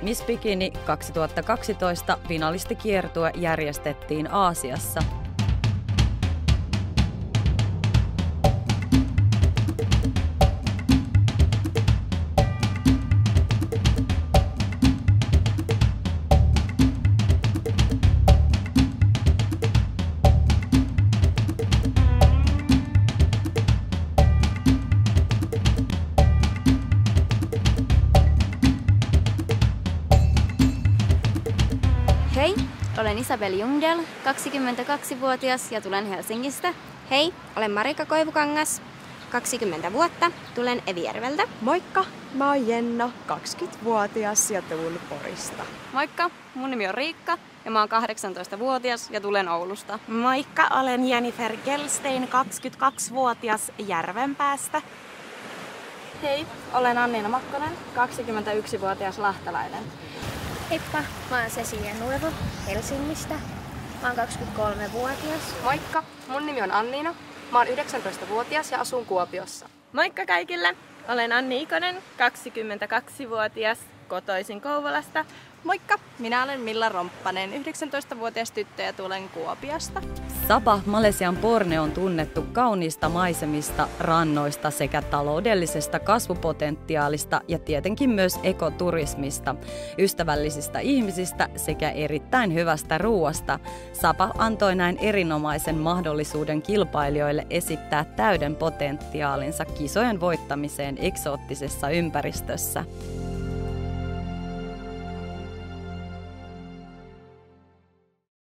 Miss Bikini 2012 finalistikiertue järjestettiin Aasiassa. Hei, olen Isabel Jungdel, 22-vuotias ja tulen Helsingistä. Hei, olen Marika Koivukangas, 20 vuotta, tulen Evijärveltä. Moikka, mä oon Jenno, 20-vuotias ja tulen Porista. Moikka, mun nimi on Riikka ja mä oon 18-vuotias ja tulen Oulusta. Moikka, olen Jennifer Gelstein, 22-vuotias Järvenpäästä. Hei, olen Anniina Makkonen, 21-vuotias lahtelainen. Heippa, mä oon Cecilia Nuevo Helsingistä. Mä oon 23-vuotias. Moikka, mun nimi on Anniina. Mä oon 19-vuotias ja asun Kuopiossa. Moikka kaikille! Olen Anni Ikonen, 22-vuotias, kotoisin Kouvolasta. Moikka! Minä olen Milla Romppanen, 19-vuotias tyttö ja tulen Kuopiosta. Sabah, Malesian Borneo on tunnettu kauniista maisemista, rannoista sekä taloudellisesta kasvupotentiaalista ja tietenkin myös ekoturismista, ystävällisistä ihmisistä sekä erittäin hyvästä ruuasta. Sabah antoi näin erinomaisen mahdollisuuden kilpailijoille esittää täyden potentiaalinsa kisojen voittamiseen eksoottisessa ympäristössä.